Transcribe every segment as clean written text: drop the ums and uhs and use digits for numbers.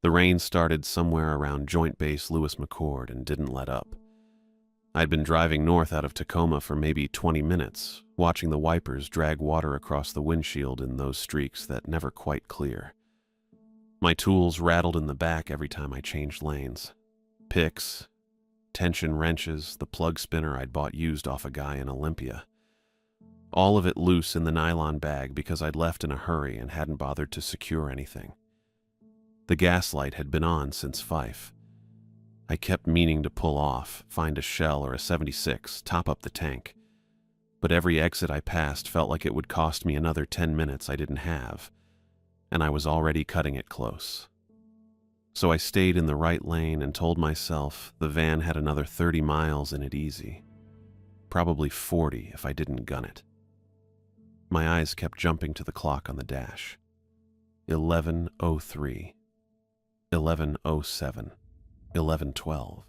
The rain started somewhere around Joint Base Lewis McChord and didn't let up. I'd been driving north out of Tacoma for maybe 20 minutes, watching the wipers drag water across the windshield in those streaks that never quite clear. My tools rattled in the back every time I changed lanes. Picks, tension wrenches, the plug spinner I'd bought used off a guy in Olympia. All of it loose in the nylon bag because I'd left in a hurry and hadn't bothered to secure anything. The gas light had been on since Fife. I kept meaning to pull off, find a Shell or a 76, top up the tank. But every exit I passed felt like it would cost me another 10 minutes I didn't have, and I was already cutting it close. So I stayed in the right lane and told myself the van had another 30 miles in it easy. Probably 40 if I didn't gun it. My eyes kept jumping to the clock on the dash. 11:03, 11:07, 11:12.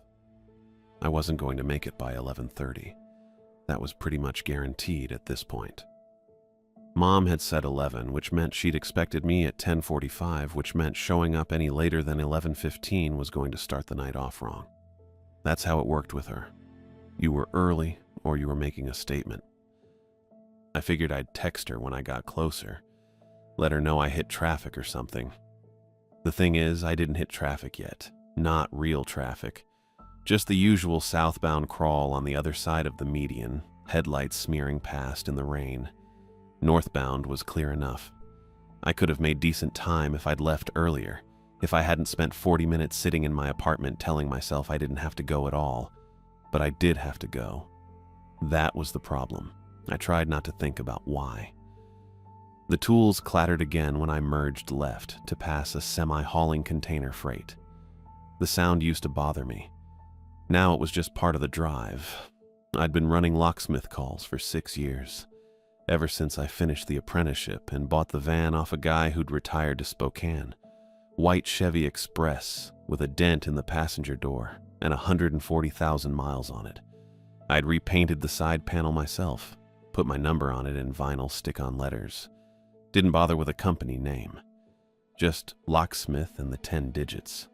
I wasn't going to make it by 11:30. That was pretty much guaranteed at this point. Mom had said 11, which meant she'd expected me at 10:45, which meant showing up any later than 11:15 was going to start the night off wrong. That's how it worked with her. You were early or you were making a statement. I figured I'd text her when I got closer, let her know I hit traffic or something. The thing is, I didn't hit traffic yet. Not real traffic. Just the usual southbound crawl on the other side of the median, headlights smearing past in the rain. Northbound was clear enough. I could have made decent time if I'd left earlier, if I hadn't spent 40 minutes sitting in my apartment telling myself I didn't have to go at all. But I did have to go. That was the problem. I tried not to think about why. The tools clattered again when I merged left to pass a semi-hauling container freight. The sound used to bother me. Now it was just part of the drive. I'd been running locksmith calls for 6 years, ever since I finished the apprenticeship and bought the van off a guy who'd retired to Spokane. White Chevy Express with a dent in the passenger door and 140,000 miles on it. I'd repainted the side panel myself, put my number on it in vinyl stick-on letters. Didn't bother with a company name. Just locksmith and the 10 digits.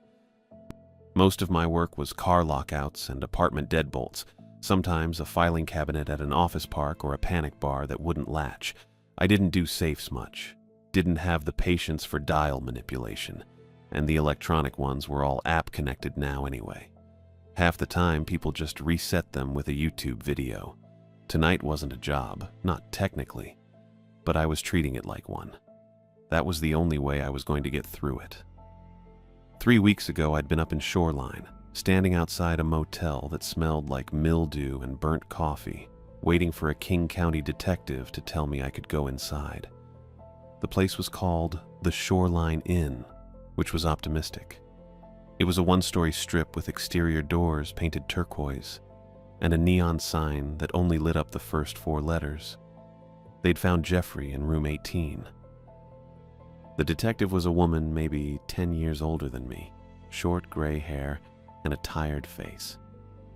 Most of my work was car lockouts and apartment deadbolts, sometimes a filing cabinet at an office park or a panic bar that wouldn't latch. I didn't do safes much. Didn't have the patience for dial manipulation, and the electronic ones were all app-connected now anyway. Half the time, people just reset them with a YouTube video. Tonight wasn't a job, not technically, but I was treating it like one. That was the only way I was going to get through it. 3 weeks ago, I'd been up in Shoreline, standing outside a motel that smelled like mildew and burnt coffee, waiting for a King County detective to tell me I could go inside. The place was called the Shoreline Inn, which was optimistic. It was a one-story strip with exterior doors painted turquoise and a neon sign that only lit up the first 4 letters. They'd found Jeffrey in room 18. The detective was a woman maybe 10 years older than me, short gray hair and a tired face.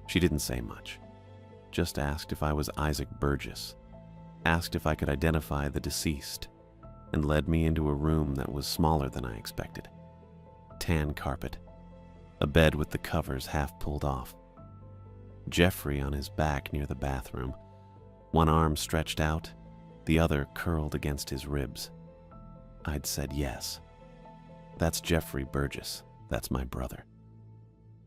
She didn't say much, just asked if I was Isaac Burgess, asked if I could identify the deceased, and led me into a room that was smaller than I expected. Tan carpet, a bed with the covers half pulled off. Jeffrey on his back near the bathroom, one arm stretched out, the other curled against his ribs. I'd said yes. That's Jeffrey Burgess. That's my brother.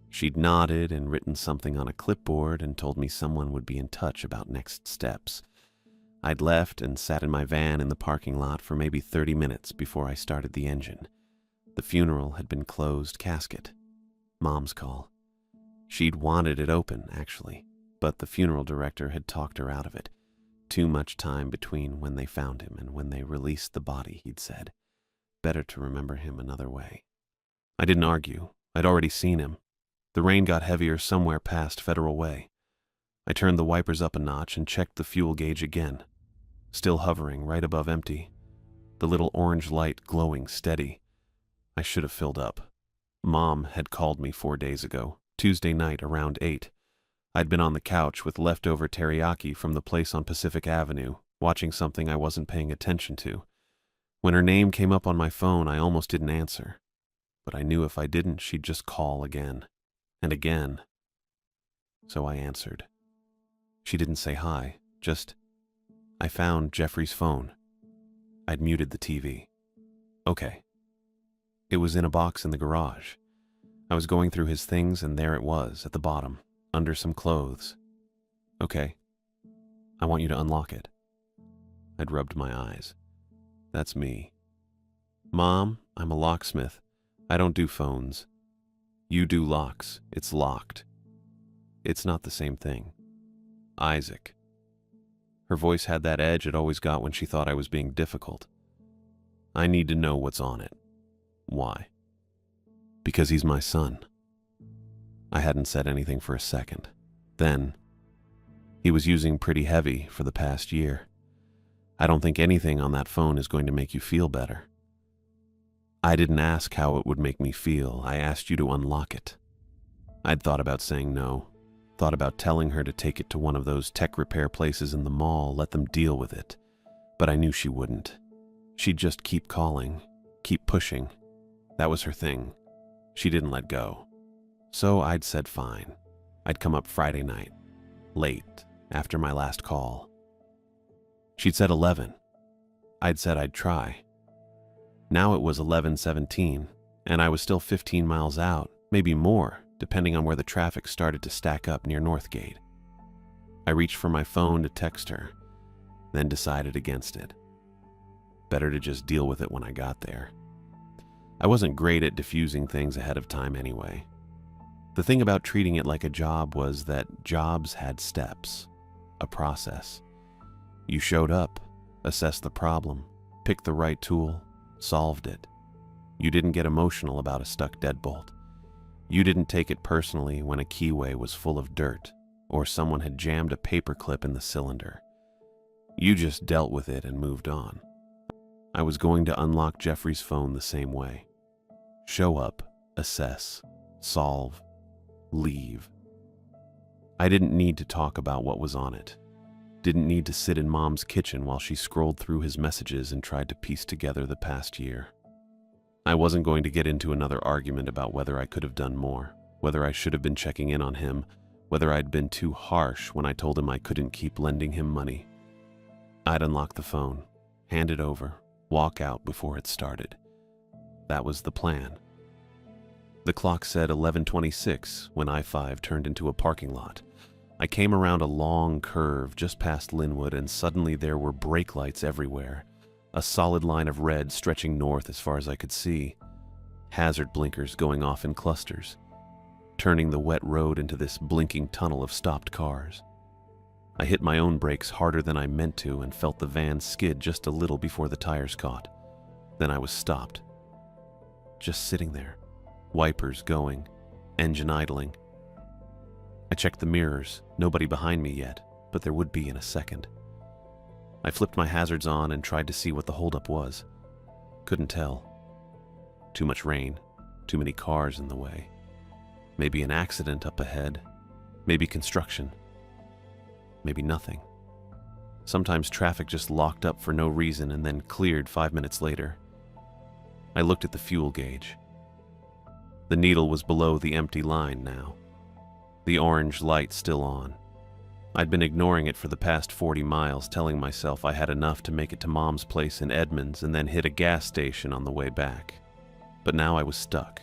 She'd nodded and written something on a clipboard and told me someone would be in touch about next steps. I'd left and sat in my van in the parking lot for maybe 30 minutes before I started the engine. The funeral had been closed casket. Mom's call. She'd wanted it open, actually, but the funeral director had talked her out of it. Too much time between when they found him and when they released the body, he'd said. Better to remember him another way. I didn't argue. I'd already seen him. The rain got heavier somewhere past Federal Way. I turned the wipers up a notch and checked the fuel gauge again. Still hovering right above empty. The little orange light glowing steady. I should have filled up. Mom had called me 4 days ago, Tuesday night around 8. I'd been on the couch with leftover teriyaki from the place on Pacific Avenue, watching something I wasn't paying attention to. When her name came up on my phone, I almost didn't answer. but I knew if I didn't, she'd just call again and again. So I answered. She didn't say hi, just, I found Jeffrey's phone. I'd muted the TV. Okay. It was in a box in the garage. I was going through his things and there it was, at the bottom, under some clothes. Okay. I want you to unlock it. I'd rubbed my eyes. That's me. Mom, I'm a locksmith. I don't do phones. You do locks. It's locked. It's not the same thing. Isaac. Her voice had that edge it always got when she thought I was being difficult. I need to know what's on it. Why? Because he's my son. I hadn't said anything for a second. Then, he was using pretty heavy for the past year. I don't think anything on that phone is going to make you feel better. I didn't ask how it would make me feel. I asked you to unlock it. I'd thought about saying no. Thought about telling her to take it to one of those tech repair places in the mall, let them deal with it. But I knew she wouldn't. She'd just keep calling, keep pushing. That was her thing. She didn't let go. So I'd said fine. I'd come up Friday night, late, after my last call. She'd said 11. I'd said I'd try. Now it was 11:17, and I was still 15 miles out, maybe more, depending on where the traffic started to stack up near Northgate. I reached for my phone to text her, then decided against it. Better to just deal with it when I got there. I wasn't great at diffusing things ahead of time anyway. The thing about treating it like a job was that jobs had steps, a process. You showed up, assessed the problem, picked the right tool, solved it. You didn't get emotional about a stuck deadbolt. You didn't take it personally when a keyway was full of dirt or someone had jammed a paperclip in the cylinder. You just dealt with it and moved on. I was going to unlock Jeffrey's phone the same way. Show up, assess, solve, leave. I didn't need to talk about what was on it. Didn't need to sit in Mom's kitchen while she scrolled through his messages and tried to piece together the past year. I wasn't going to get into another argument about whether I could have done more, whether I should have been checking in on him, whether I'd been too harsh when I told him I couldn't keep lending him money. I'd unlock the phone, hand it over, walk out before it started. That was the plan. The clock said 11:26 when I-5 turned into a parking lot. I came around a long curve just past Linwood and suddenly there were brake lights everywhere. A solid line of red stretching north as far as I could see. Hazard blinkers going off in clusters, turning the wet road into this blinking tunnel of stopped cars. I hit my own brakes harder than I meant to and felt the van skid just a little before the tires caught. Then I was stopped. Just sitting there, wipers going, engine idling. I checked the mirrors, nobody behind me yet, but there would be in a second. I flipped my hazards on and tried to see what the holdup was. Couldn't tell. Too much rain, too many cars in the way. Maybe an accident up ahead, maybe construction, maybe nothing. Sometimes traffic just locked up for no reason and then cleared 5 minutes later. I looked at the fuel gauge. The needle was below the empty line now. The orange light still on. I'd been ignoring it for the past 40 miles, telling myself I had enough to make it to Mom's place in Edmonds and then hit a gas station on the way back. But now I was stuck,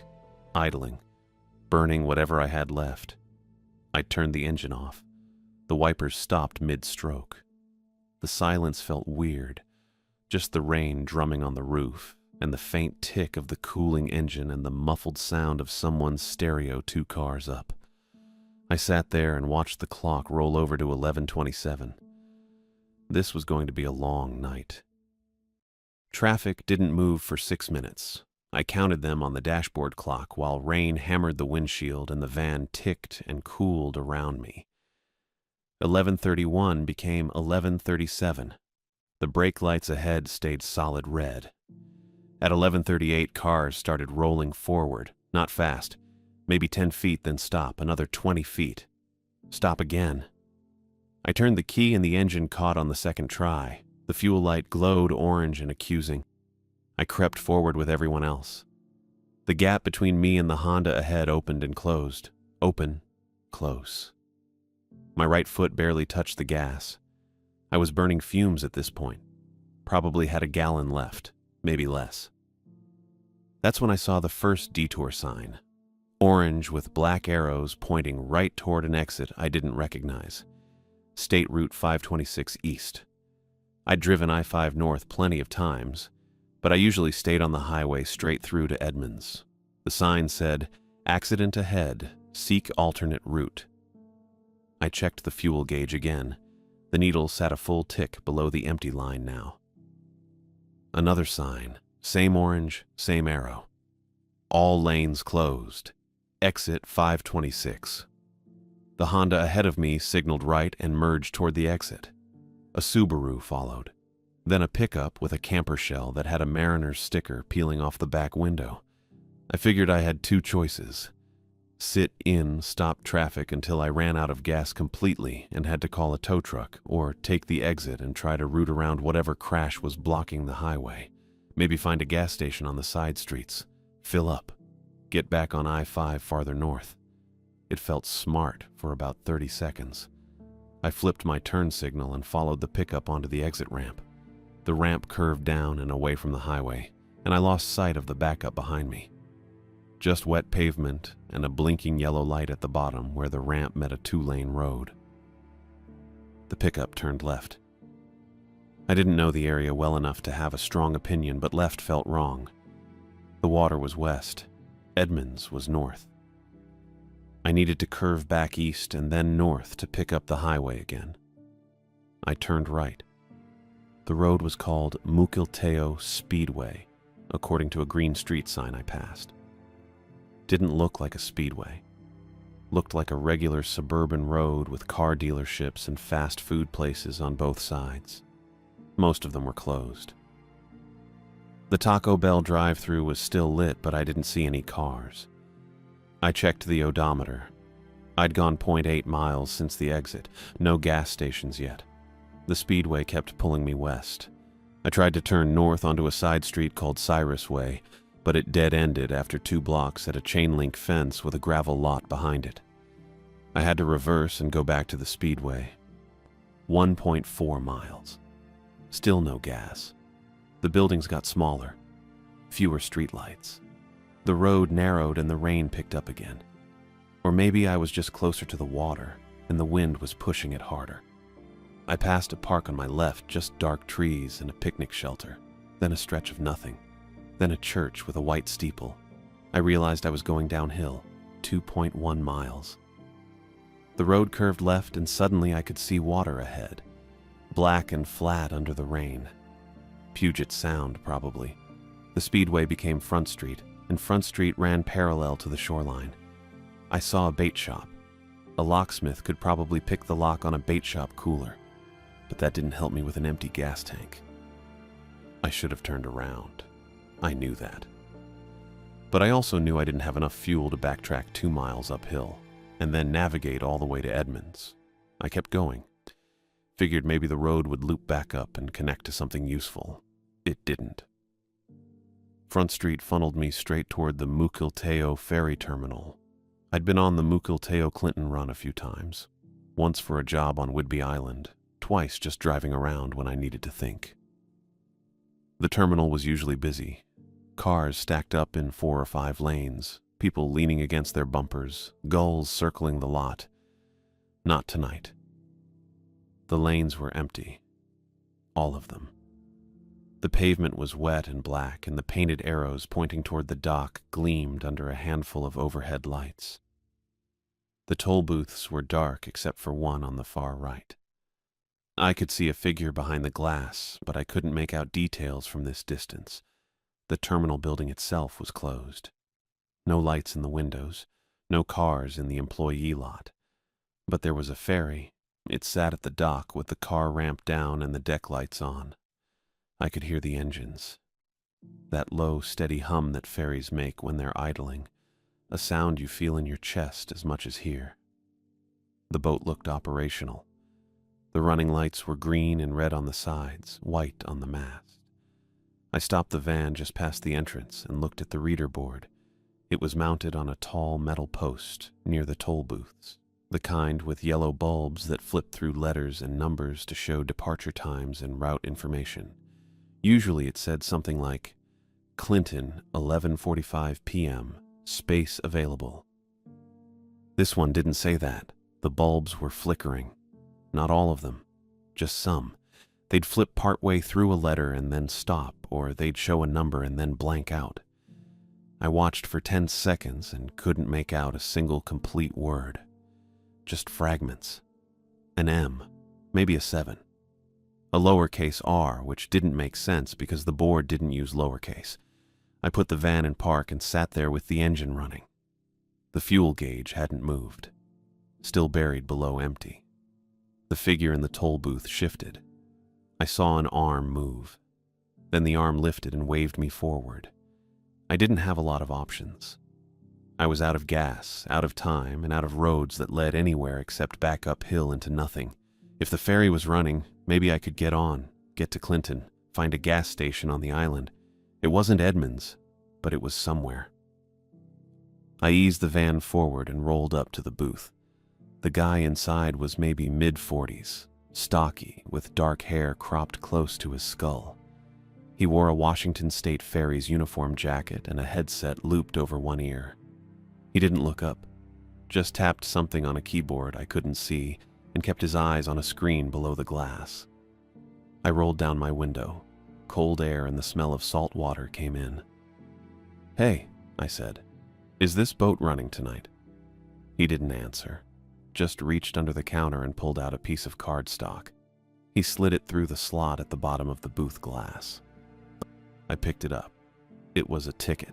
idling, burning whatever I had left. I turned the engine off. The wipers stopped mid-stroke. The silence felt weird, just the rain drumming on the roof, and the faint tick of the cooling engine and the muffled sound of someone's stereo 2 cars up. I sat there and watched the clock roll over to 11:27. This was going to be a long night. Traffic didn't move for 6 minutes. I counted them on the dashboard clock while rain hammered the windshield and the van ticked and cooled around me. 11:31 became 11:37. The brake lights ahead stayed solid red. At 11:38, cars started rolling forward, not fast. Maybe 10 feet, then stop, another 20 feet. Stop again. I turned the key and the engine caught on the second try. The fuel light glowed orange and accusing. I crept forward with everyone else. The The gap between me and the Honda ahead opened and closed. Open, close. My right foot barely touched the gas. I was burning fumes at this point. Probably had a gallon left, maybe less. That's when I saw the first detour sign. Orange with black arrows pointing right toward an exit I didn't recognize. State Route 526 East. I'd driven I-5 North plenty of times, but I usually stayed on the highway straight through to Edmonds. The sign said, "Accident ahead, seek alternate route." I checked the fuel gauge again. The needle sat a full tick below the empty line now. Another sign, same orange, same arrow. All lanes closed. Exit 526. The Honda ahead of me signaled right and merged toward the exit. A Subaru followed. Then a pickup with a camper shell that had a Mariner's sticker peeling off the back window. I figured I had two choices. Sit in, stop traffic until I ran out of gas completely and had to call a tow truck, or take the exit and try to route around whatever crash was blocking the highway. Maybe find a gas station on the side streets. Fill up. Get back on I-5 farther north. It felt smart for about 30 seconds. I flipped my turn signal and followed the pickup onto the exit ramp. The ramp curved down and away from the highway, and I lost sight of the backup behind me. Just wet pavement and a blinking yellow light at the bottom where the ramp met a two-lane road. The pickup turned left. I didn't know the area well enough to have a strong opinion, but left felt wrong. The water was west. Edmonds was north. I needed to curve back east and then north to pick up the highway again. I turned right. The road was called Mukilteo Speedway, according to a green street sign I passed. Didn't look like a speedway. Looked like a regular suburban road with car dealerships and fast food places on both sides. Most of them were closed. The Taco Bell drive-thru was still lit, but I didn't see any cars. I checked the odometer. I'd gone 0.8 miles since the exit. No gas stations yet. The speedway kept pulling me west. I tried to turn north onto a side street called Cyrus Way, but it dead-ended after 2 blocks at a chain-link fence with a gravel lot behind it. I had to reverse and go back to the speedway. 1.4 miles. Still no gas. The buildings got smaller. Fewer streetlights. The road narrowed and the rain picked up again. Or maybe I was just closer to the water and the wind was pushing it harder. I passed a park on my left, just dark trees and a picnic shelter, then a stretch of nothing, then a church with a white steeple. I realized I was going downhill, 2.1 miles. The road curved left and suddenly I could see water ahead, black and flat under the rain. Puget Sound, probably. The speedway became Front Street, and Front Street ran parallel to the shoreline. I saw a bait shop. A locksmith could probably pick the lock on a bait shop cooler, but that didn't help me with an empty gas tank. I should have turned around. I knew that. But I also knew I didn't have enough fuel to backtrack 2 miles uphill, and then navigate all the way to Edmonds. I kept going. Figured maybe the road would loop back up and connect to something useful. It didn't. Front Street funneled me straight toward the Mukilteo Ferry Terminal. I'd been on the Mukilteo Clinton run a few times, once for a job on Whidbey Island, twice just driving around when I needed to think. The terminal was usually busy. Cars stacked up in 4 or 5 lanes, people leaning against their bumpers, gulls circling the lot. Not tonight. The lanes were empty. All of them. The pavement was wet and black, and the painted arrows pointing toward the dock gleamed under a handful of overhead lights. The toll booths were dark except for one on the far right. I could see a figure behind the glass, but I couldn't make out details from this distance. The terminal building itself was closed. No lights in the windows, no cars in the employee lot. But there was a ferry. It sat at the dock with the car ramped down and the deck lights on. I could hear the engines. That low, steady hum that ferries make when they're idling, a sound you feel in your chest as much as here. The boat looked operational. The running lights were green and red on the sides, white on the mast. I stopped the van just past the entrance and looked at the reader board. It was mounted on a tall metal post near the toll booths, the kind with yellow bulbs that flipped through letters and numbers to show departure times and route information. Usually it said something like, Clinton, 11:45 p.m., space available. This one didn't say that. The bulbs were flickering. Not all of them, just some. They'd flip partway through a letter and then stop, or they'd show a number and then blank out. I watched for 10 seconds and couldn't make out a single complete word. Just fragments. An M, maybe a 7. A lowercase r, which didn't make sense because the board didn't use lowercase. I put the van in park and sat there with the engine running. The fuel gauge hadn't moved, still buried below empty. The figure in the toll booth shifted. I saw an arm move. Then the arm lifted and waved me forward. I didn't have a lot of options. I was out of gas, out of time, and out of roads that led anywhere except back uphill into nothing. If the ferry was running, maybe I could get on, get to Clinton, find a gas station on the island. It wasn't Edmonds, but it was somewhere. I eased the van forward and rolled up to the booth. The guy inside was maybe mid-40s, stocky, with dark hair cropped close to his skull. He wore a Washington State Ferry's uniform jacket and a headset looped over one ear. He didn't look up, just tapped something on a keyboard I couldn't see and kept his eyes on a screen below the glass. I rolled down my window. Cold air and the smell of salt water came in. "Hey," I said, "is this boat running tonight?" He didn't answer, just reached under the counter and pulled out a piece of cardstock. He slid it through the slot at the bottom of the booth glass. I picked it up. It was a ticket,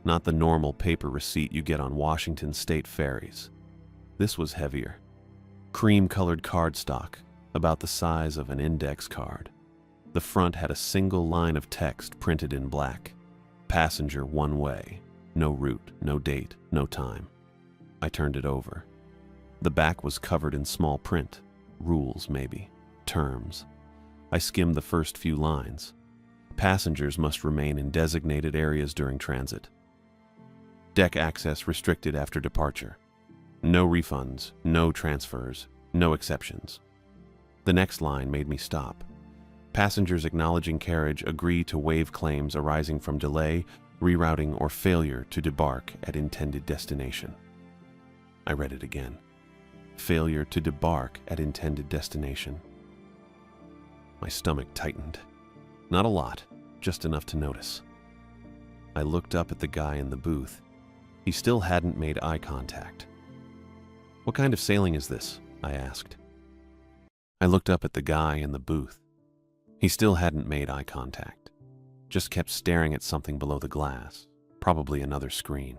not the normal paper receipt you get on Washington State ferries. This was heavier. Cream-colored cardstock, about the size of an index card. The front had a single line of text printed in black. Passenger one way. No route, no date, no time. I turned it over. The back was covered in small print. Rules, maybe. Terms. I skimmed the first few lines. Passengers must remain in designated areas during transit. Deck access restricted after departure. No refunds, no transfers, no exceptions. The next line made me stop. Passengers acknowledging carriage agree to waive claims arising from delay, rerouting, or failure to debark at intended destination. I read it again. Failure to debark at intended destination. My stomach tightened. Not a lot, just enough to notice. I looked up at the guy in the booth. He still hadn't made eye contact. "What kind of sailing is this?" I asked. I looked up at the guy in the booth. He still hadn't made eye contact, just kept staring at something below the glass, probably another screen.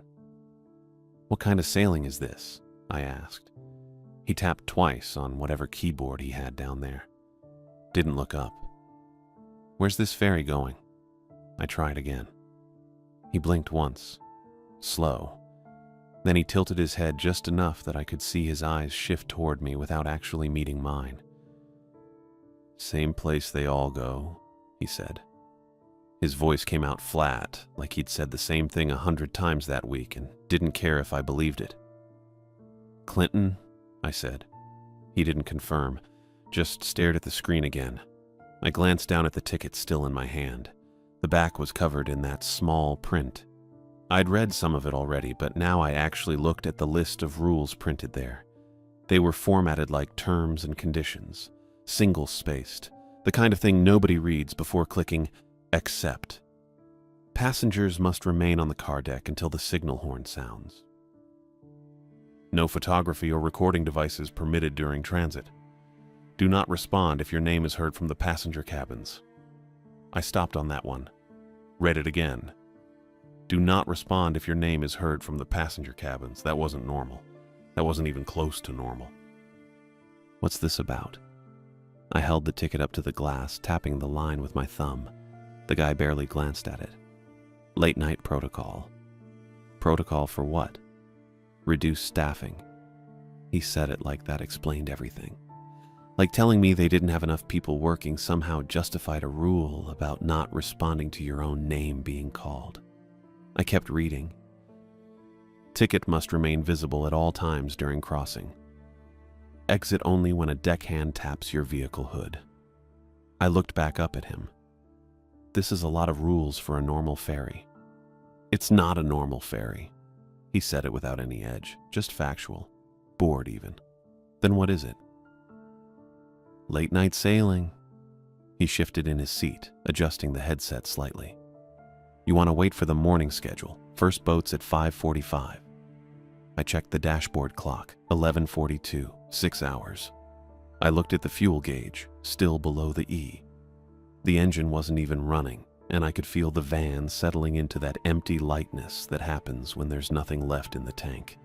"What kind of sailing is this?" I asked. He tapped twice on whatever keyboard he had down there. Didn't look up. "Where's this ferry going?" I tried again. He blinked once, slow. Then he tilted his head just enough that I could see his eyes shift toward me without actually meeting mine. "Same place they all go," he said. His voice came out flat, like he'd said the same thing 100 times that week and didn't care if I believed it. "Clinton?" I said. He didn't confirm, just stared at the screen again. I glanced down at the ticket still in my hand. The back was covered in that small print. I'd read some of it already, but now I actually looked at the list of rules printed there. They were formatted like terms and conditions, single-spaced, the kind of thing nobody reads before clicking accept. Passengers must remain on the car deck until the signal horn sounds. No photography or recording devices permitted during transit. Do not respond if your name is heard from the passenger cabins. I stopped on that one. Read it again. Do not respond if your name is heard from the passenger cabins. That wasn't normal. That wasn't even close to normal. What's this about? I held the ticket up to the glass, tapping the line with my thumb. The guy barely glanced at it. Late night protocol. Protocol for what? Reduce staffing. He said it like that explained everything. Like telling me they didn't have enough people working somehow justified a rule about not responding to your own name being called. I kept reading. Ticket must remain visible at all times during crossing. Exit only when a deckhand taps your vehicle hood. I looked back up at him. This is a lot of rules for a normal ferry. It's not a normal ferry. He said it without any edge, just factual. Bored even. Then what is it? Late night sailing. He shifted in his seat, adjusting the headset slightly. You want to wait for the morning schedule. First boat's at 5:45. I checked the dashboard clock, 11:42, 6 hours. I looked at the fuel gauge, still below the E. The engine wasn't even running, and I could feel the van settling into that empty lightness that happens when there's nothing left in the tank.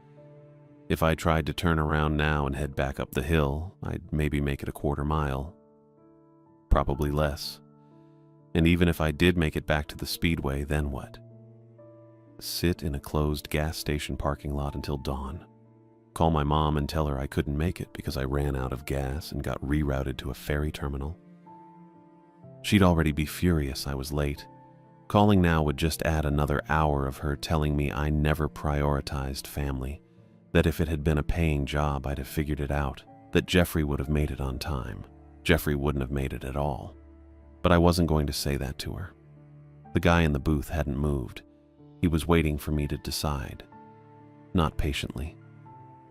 If I tried to turn around now and head back up the hill, I'd maybe make it a quarter mile. Probably less. And even if I did make it back to the speedway, then what? Sit in a closed gas station parking lot until dawn. Call my mom and tell her I couldn't make it because I ran out of gas and got rerouted to a ferry terminal. She'd already be furious I was late. Calling now would just add another hour of her telling me I never prioritized family, that if it had been a paying job I'd have figured it out, that Jeffrey would have made it on time. Jeffrey wouldn't have made it at all. But I wasn't going to say that to her. The guy in the booth hadn't moved. He was waiting for me to decide. Not patiently.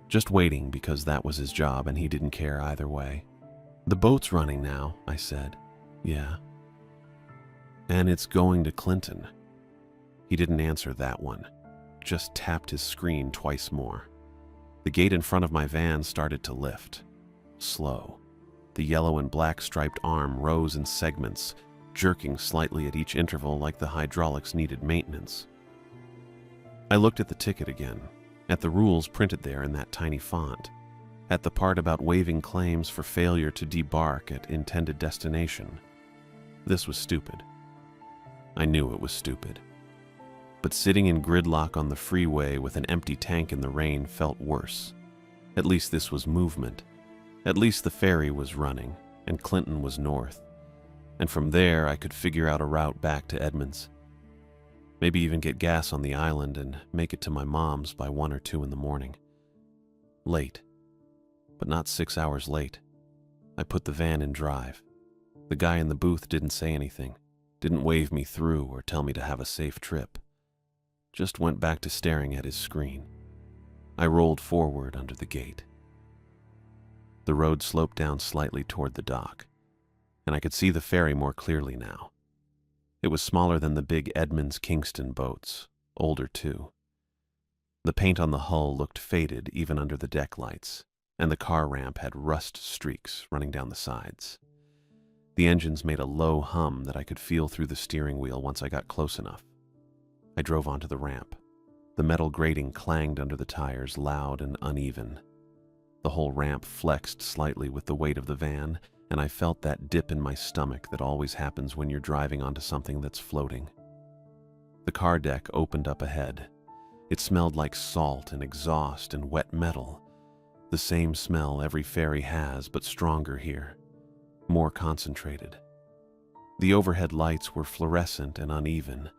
Just waiting because that was his job and he didn't care either way. The boat's running now, I said. Yeah. And it's going to Clinton. He didn't answer that one. Just tapped his screen twice more. The gate in front of my van started to lift. Slow. The yellow and black striped arm rose in segments, jerking slightly at each interval like the hydraulics needed maintenance. I looked at the ticket again, at the rules printed there in that tiny font, at the part about waiving claims for failure to debark at intended destination. This was stupid. I knew it was stupid. But sitting in gridlock on the freeway with an empty tank in the rain felt worse. At least this was movement. At least the ferry was running, and Clinton was north. And from there I could figure out a route back to Edmonds. Maybe even get gas on the island and make it to my mom's by 1 or 2 in the morning. Late. But not 6 hours late. I put the van in drive. The guy in the booth didn't say anything, didn't wave me through or tell me to have a safe trip. Just went back to staring at his screen. I rolled forward under the gate. The road sloped down slightly toward the dock, and I could see the ferry more clearly now. It was smaller than the big Edmonds-Kingston boats, older too. The paint on the hull looked faded even under the deck lights, and the car ramp had rust streaks running down the sides. The engines made a low hum that I could feel through the steering wheel once I got close enough. I drove onto the ramp. The metal grating clanged under the tires, loud and uneven. The whole ramp flexed slightly with the weight of the van, and I felt that dip in my stomach that always happens when you're driving onto something that's floating. The car deck opened up ahead. It smelled like salt and exhaust and wet metal. The same smell every ferry has, but stronger here. More concentrated. The overhead lights were fluorescent and uneven,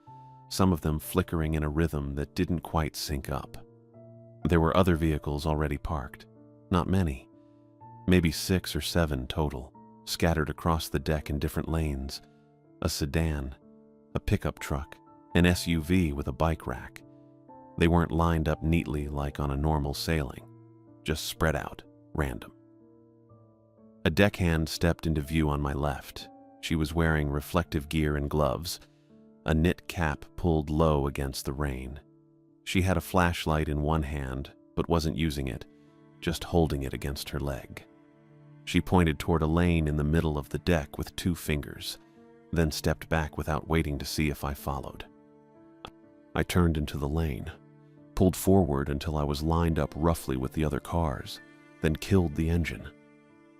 some of them flickering in a rhythm that didn't quite sync up. There were other vehicles already parked. Not many. Maybe 6 or 7 total, scattered across the deck in different lanes. A sedan, a pickup truck, an SUV with a bike rack. They weren't lined up neatly like on a normal sailing, just spread out, random. A deckhand stepped into view on my left. She was wearing reflective gear and gloves, a knit cap pulled low against the rain. She had a flashlight in one hand, but wasn't using it, just holding it against her leg. She pointed toward a lane in the middle of the deck with 2 fingers, then stepped back without waiting to see if I followed. I turned into the lane, pulled forward until I was lined up roughly with the other cars, then killed the engine.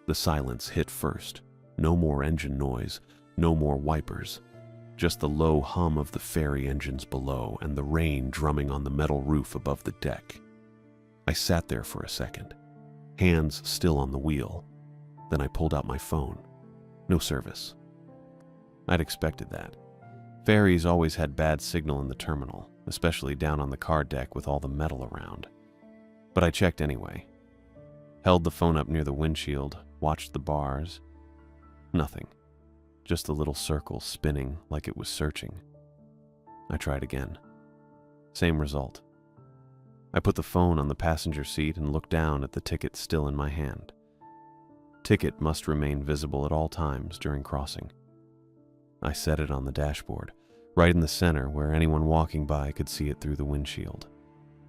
The silence hit first. No more engine noise, no more wipers, just the low hum of the ferry engines below and the rain drumming on the metal roof above the deck. I sat there for a second, hands still on the wheel. Then I pulled out my phone. No service. I'd expected that. Ferries always had bad signal in the terminal, especially down on the car deck with all the metal around. But I checked anyway. Held the phone up near the windshield, watched the bars. Nothing. Just a little circle spinning like it was searching. I tried again. Same result. I put the phone on the passenger seat and looked down at the ticket still in my hand. Ticket must remain visible at all times during crossing. I set it on the dashboard, right in the center where anyone walking by could see it through the windshield.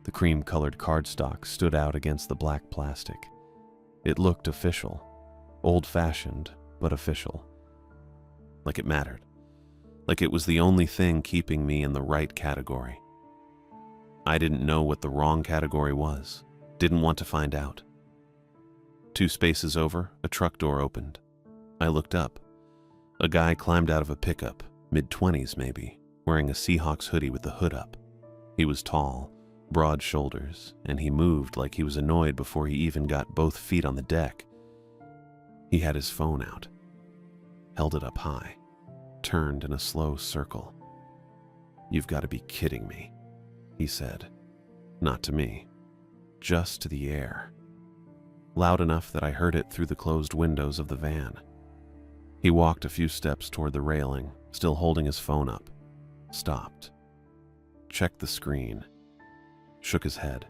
The cream-colored cardstock stood out against the black plastic. It looked official, old-fashioned, but official. Like it mattered. Like it was the only thing keeping me in the right category. I didn't know what the wrong category was, didn't want to find out. 2 spaces over, a truck door opened. I looked up. A guy climbed out of a pickup, mid-20s maybe, wearing a Seahawks hoodie with the hood up. He was tall, broad shoulders, and he moved like he was annoyed before he even got both feet on the deck. He had his phone out, held it up high, turned in a slow circle. "You've got to be kidding me," he said. Not to me, just to the air. Loud enough that I heard it through the closed windows of the van. He walked a few steps toward the railing, still holding his phone up. Stopped. Checked the screen. Shook his head.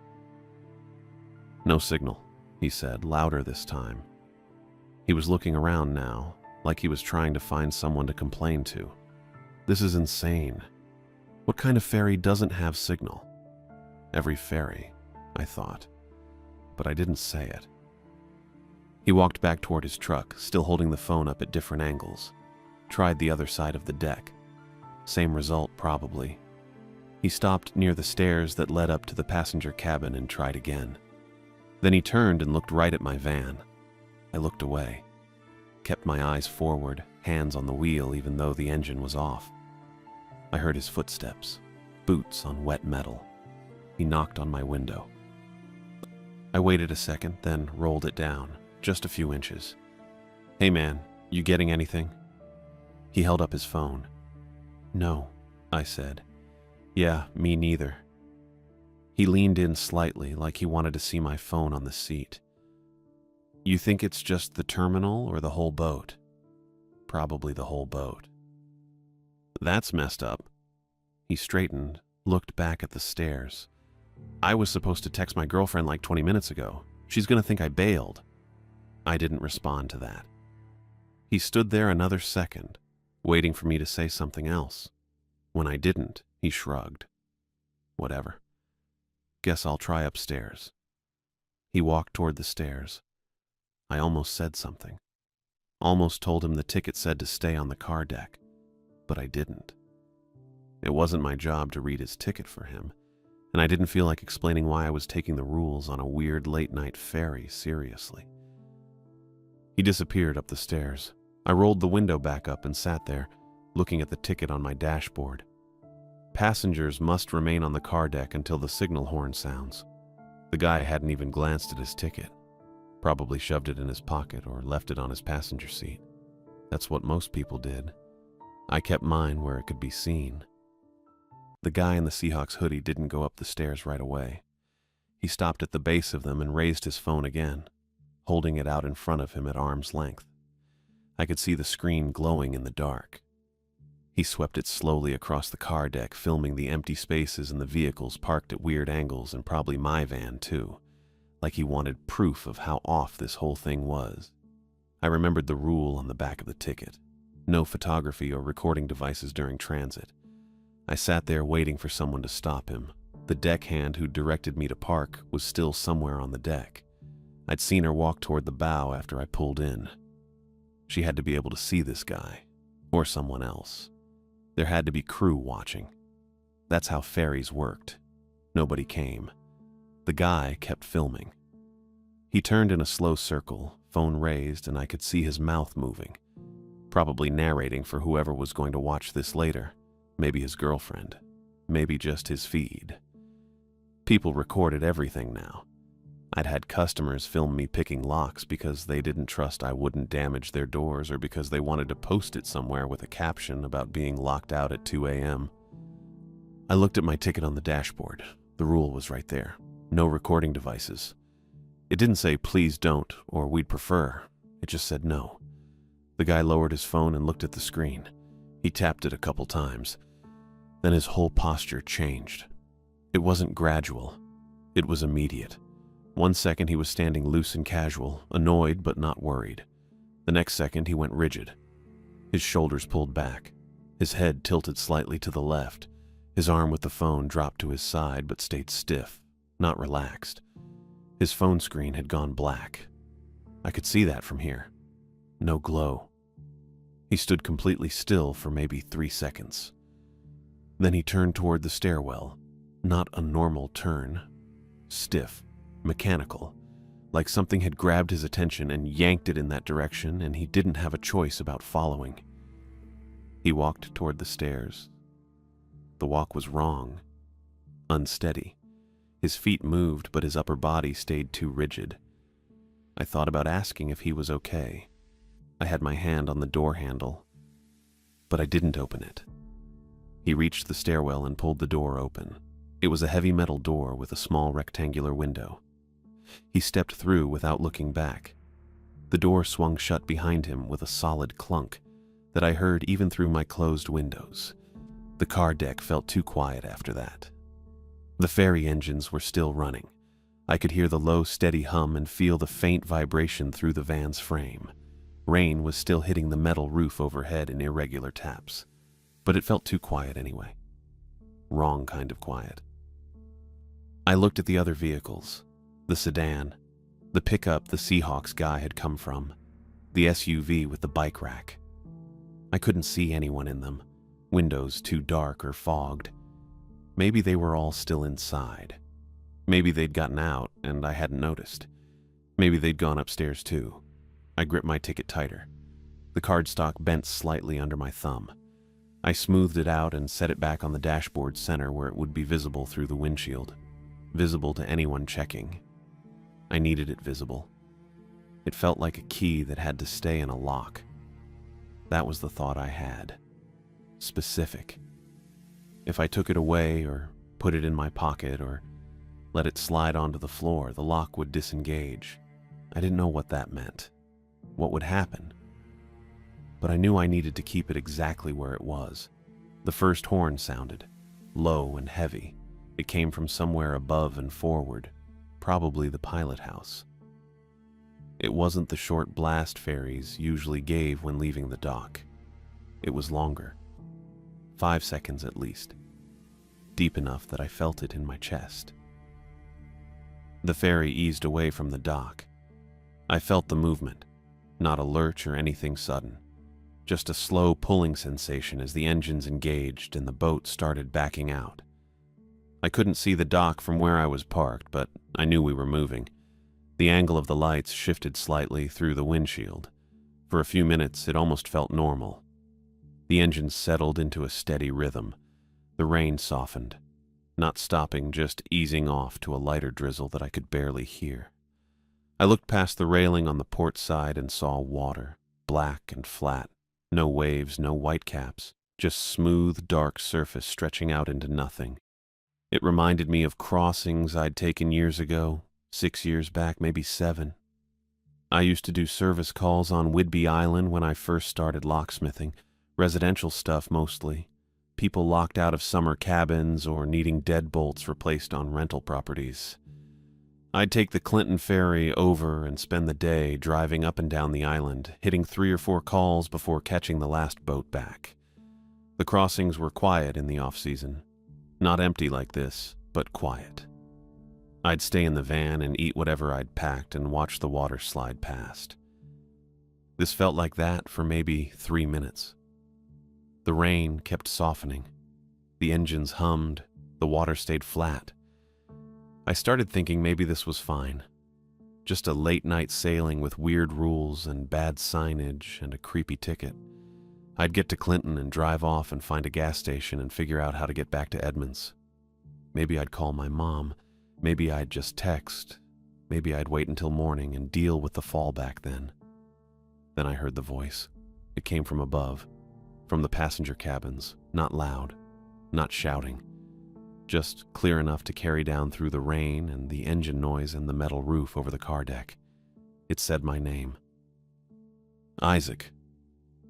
"No signal," he said, louder this time. He was looking around now, like he was trying to find someone to complain to. This is insane. What kind of ferry doesn't have signal? Every ferry, I thought, but I didn't say it. He walked back toward his truck, still holding the phone up at different angles. Tried the other side of the deck. Same result, probably. He stopped near the stairs that led up to the passenger cabin and tried again. Then he turned and looked right at my van. I looked away. Kept my eyes forward, hands on the wheel even though the engine was off. I heard his footsteps, boots on wet metal. He knocked on my window. I waited a second, then rolled it down, just a few inches. "Hey man, you getting anything?" He held up his phone. "No," I said. "Yeah, me neither." He leaned in slightly, like he wanted to see my phone on the seat. "You think it's just the terminal or the whole boat?" "Probably the whole boat." "That's messed up." He straightened, looked back at the stairs. "I was supposed to text my girlfriend like 20 minutes ago. She's gonna think I bailed." I didn't respond to that. He stood there another second, waiting for me to say something else. When I didn't, he shrugged. "Whatever. Guess I'll try upstairs." He walked toward the stairs. I almost said something. Almost told him the ticket said to stay on the car deck, but I didn't. It wasn't my job to read his ticket for him, and I didn't feel like explaining why I was taking the rules on a weird late-night ferry seriously. He disappeared up the stairs. I rolled the window back up and sat there, looking at the ticket on my dashboard. Passengers must remain on the car deck until the signal horn sounds. The guy hadn't even glanced at his ticket. Probably shoved it in his pocket or left it on his passenger seat. That's what most people did. I kept mine where it could be seen. The guy in the Seahawks hoodie didn't go up the stairs right away. He stopped at the base of them and raised his phone again, holding it out in front of him at arm's length. I could see the screen glowing in the dark. He swept it slowly across the car deck, filming the empty spaces in the vehicles parked at weird angles and probably my van too, like he wanted proof of how off this whole thing was. I remembered the rule on the back of the ticket. No photography or recording devices during transit. I sat there waiting for someone to stop him. The deckhand who directed me to park was still somewhere on the deck. I'd seen her walk toward the bow after I pulled in. She had to be able to see this guy, or someone else. There had to be crew watching. That's how ferries worked. Nobody came. The guy kept filming. He turned in a slow circle, phone raised, and I could see his mouth moving. Probably narrating for whoever was going to watch this later. Maybe his girlfriend. Maybe just his feed. People recorded everything now. I'd had customers film me picking locks because they didn't trust I wouldn't damage their doors or because they wanted to post it somewhere with a caption about being locked out at 2 a.m. I looked at my ticket on the dashboard. The rule was right there. No recording devices. It didn't say, "Please don't," or "We'd prefer." It just said no. The guy lowered his phone and looked at the screen. He tapped it a couple times. Then his whole posture changed. It wasn't gradual. It was immediate. 1 second he was standing loose and casual, annoyed but not worried. The next second he went rigid. His shoulders pulled back. His head tilted slightly to the left. His arm with the phone dropped to his side but stayed stiff, not relaxed. His phone screen had gone black. I could see that from here. No glow. He stood completely still for maybe 3 seconds. Then he turned toward the stairwell. Not a normal turn. Stiff, mechanical, like something had grabbed his attention and yanked it in that direction, and he didn't have a choice about following. He walked toward the stairs. The walk was wrong, unsteady. His feet moved, but his upper body stayed too rigid. I thought about asking if he was okay. I had my hand on the door handle, but I didn't open it. He reached the stairwell and pulled the door open. It was a heavy metal door with a small rectangular window. He stepped through without looking back. The door swung shut behind him with a solid clunk that I heard even through my closed windows. The car deck felt too quiet after that. The Ferry engines were still running. I could hear the low, steady hum and feel the faint vibration through the van's frame. Rain was still hitting the metal roof overhead in irregular taps, but it felt too quiet anyway. Wrong kind of quiet. I looked at the other vehicles. The sedan, the pickup the Seahawks guy had come from, the SUV with the bike rack. I couldn't see anyone in them, windows too dark or fogged. Maybe they were all still inside. Maybe they'd gotten out and I hadn't noticed. Maybe they'd gone upstairs too. I gripped my ticket tighter. The cardstock bent slightly under my thumb. I smoothed it out and set it back on the dashboard center where it would be visible through the windshield. Visible to anyone checking. I needed it visible. It felt like a key that had to stay in a lock. That was the thought I had. Specific. If I took it away or put it in my pocket or let it slide onto the floor, the lock would disengage. I didn't know what that meant. What would happen? But I knew I needed to keep it exactly where it was. The first horn sounded, low and heavy. It came from somewhere above and forward, probably the pilot house. It wasn't the short blast ferries usually gave when leaving the dock. It was longer. 5 seconds at least. Deep enough that I felt it in my chest. The ferry eased away from the dock. I felt the movement, not a lurch or anything sudden. Just a slow pulling sensation as the engines engaged and the boat started backing out. I couldn't see the dock from where I was parked, but I knew we were moving. The angle of the lights shifted slightly through the windshield. For a few minutes, it almost felt normal. The engines settled into a steady rhythm. The rain softened, not stopping, just easing off to a lighter drizzle that I could barely hear. I looked past the railing on the port side and saw water, black and flat. No waves, no whitecaps, just smooth, dark surface stretching out into nothing. It reminded me of crossings I'd taken years ago, 6 years back, maybe 7. I used to do service calls on Whidbey Island when I first started locksmithing, residential stuff mostly. People locked out of summer cabins or needing deadbolts replaced on rental properties. I'd take the Clinton ferry over and spend the day driving up and down the island, hitting 3 or 4 calls before catching the last boat back. The crossings were quiet in the off-season. Not empty like this, but quiet. I'd stay in the van and eat whatever I'd packed and watch the water slide past. This felt like that for maybe 3 minutes. The rain kept softening. The engines hummed. The water stayed flat. I started thinking maybe this was fine. Just a late-night sailing with weird rules and bad signage and a creepy ticket. I'd get to Clinton and drive off and find a gas station and figure out how to get back to Edmonds. Maybe I'd call my mom. Maybe I'd just text. Maybe I'd wait until morning and deal with the fallback then. Then I heard the voice. It came from above, from the passenger cabins, not loud, not shouting. just clear enough to carry down through the rain and the engine noise and the metal roof over the car deck. It said my name. Isaac.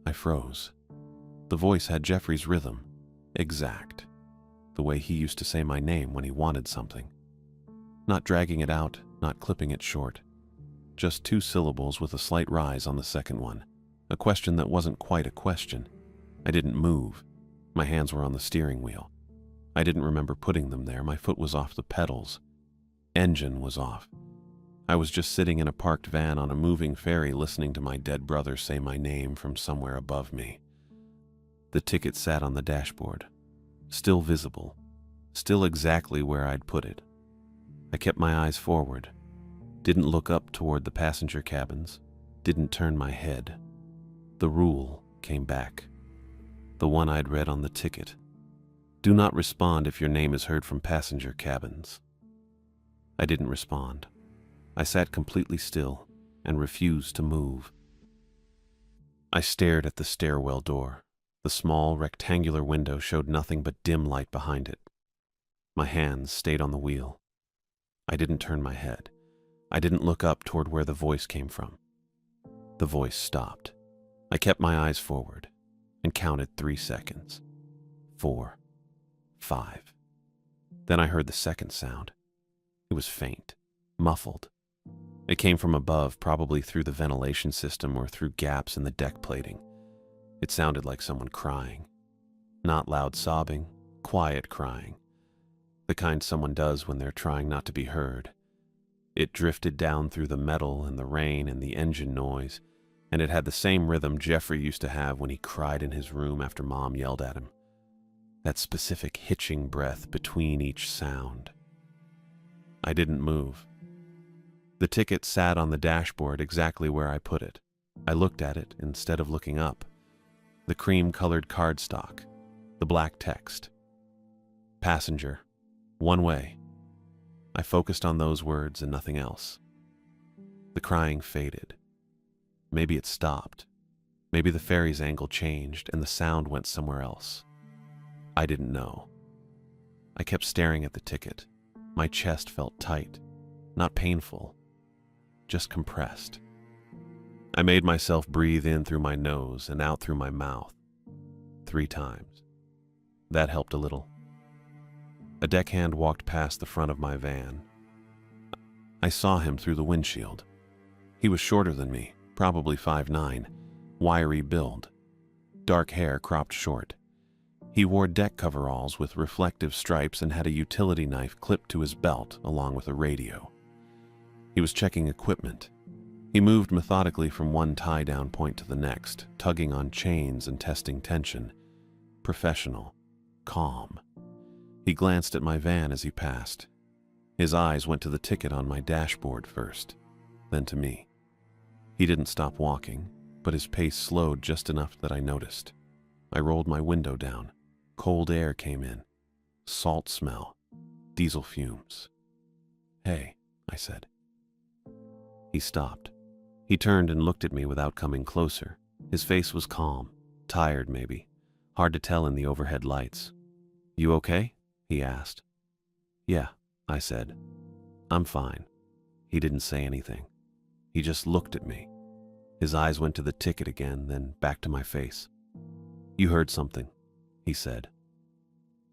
I froze. The voice had Jeffrey's rhythm. Exact. The way he used to say my name when he wanted something. Not dragging it out, not clipping it short. Just 2 syllables with a slight rise on the second one. A question that wasn't quite a question. I didn't move. My hands were on the steering wheel. I didn't remember putting them there. My foot was off the pedals. Engine was off. I was just sitting in a parked van on a moving ferry listening to my dead brother say my name from somewhere above me. The ticket sat on the dashboard. Still visible. Still exactly where I'd put it. I kept my eyes forward. Didn't look up toward the passenger cabins. Didn't turn my head. The rule came back. The one I'd read on the ticket. Do not respond if your name is heard from passenger cabins. I didn't respond. I sat completely still and refused to move. I stared at the stairwell door. The small rectangular window showed nothing but dim light behind it. My hands stayed on the wheel. I didn't turn my head. I didn't look up toward where the voice came from. The voice stopped. I kept my eyes forward and counted 3 seconds. 4, 5. Then I heard the second sound. It was faint, muffled. It came from above, probably through the ventilation system or through gaps in the deck plating. It sounded like someone crying. Not loud sobbing, quiet crying. The kind someone does when they're trying not to be heard. It drifted down through the metal and the rain and the engine noise, and it had the same rhythm Jeffrey used to have when he cried in his room after Mom yelled at him. That specific hitching breath between each sound. I didn't move. The ticket sat on the dashboard exactly where I put it. I looked at it instead of looking up. The cream-colored cardstock, the black text. Passenger, one way. I focused on those words and nothing else. The crying faded. Maybe it stopped. Maybe the ferry's angle changed and the sound went somewhere else. I didn't know. I kept staring at the ticket. My chest felt tight, not painful, just compressed. I made myself breathe in through my nose and out through my mouth 3 times. That helped a little. A deckhand walked past the front of my van. I saw him through the windshield. He was shorter than me, probably 5'9", wiry build, dark hair cropped short. He wore deck coveralls with reflective stripes and had a utility knife clipped to his belt along with a radio. He was checking equipment. He moved methodically from one tie-down point to the next, tugging on chains and testing tension. Professional, calm. He glanced at my van as he passed. His eyes went to the ticket on my dashboard first, then to me. He didn't stop walking, but his pace slowed just enough that I noticed. I rolled my window down. Cold air came in. Salt smell. Diesel fumes. "Hey," I said. He stopped. He turned and looked at me without coming closer. His face was calm, tired maybe, hard to tell in the overhead lights. "You okay?" he asked. "Yeah," I said. "I'm fine." He didn't say anything. He just looked at me. His eyes went to the ticket again, then back to my face. "You heard something," he said.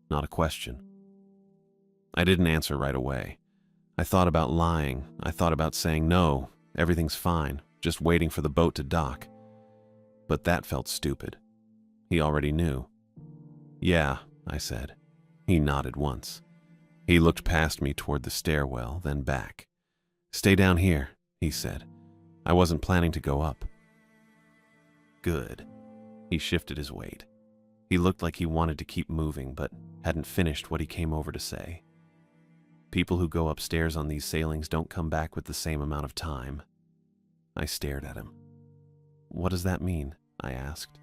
Not a question. I didn't answer right away. I thought about lying. I thought about saying no, everything's fine, just waiting for the boat to dock. But that felt stupid. He already knew. "Yeah," I said. He nodded once. He looked past me toward the stairwell, then back. "Stay down here," he said. "I wasn't planning to go up." Good. He shifted his weight. He looked like he wanted to keep moving, but hadn't finished what he came over to say. People who go upstairs on these sailings don't come back with the same amount of time. I stared at him. "What does that mean?" I asked.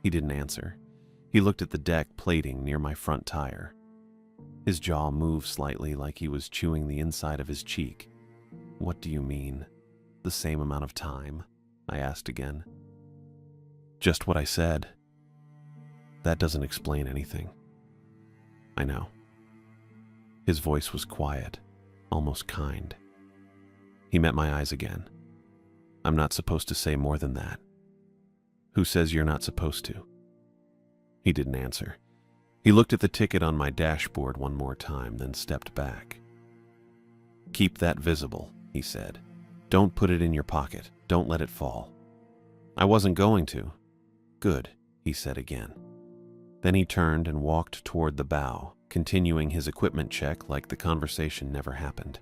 He didn't answer. He looked at the deck plating near my front tire. His jaw moved slightly like he was chewing the inside of his cheek. "What do you mean? The same amount of time?" I asked again. "Just what I said." "That doesn't explain anything." "I know." His voice was quiet, almost kind. He met my eyes again. I'm not supposed to say more than that. Who says you're not supposed to? He didn't answer. He looked at the ticket on my dashboard one more time, then stepped back. Keep that visible, he said. Don't put it in your pocket. Don't let it fall. I wasn't going to. Good, he said again. Then he turned and walked toward the bow, continuing his equipment check like the conversation never happened.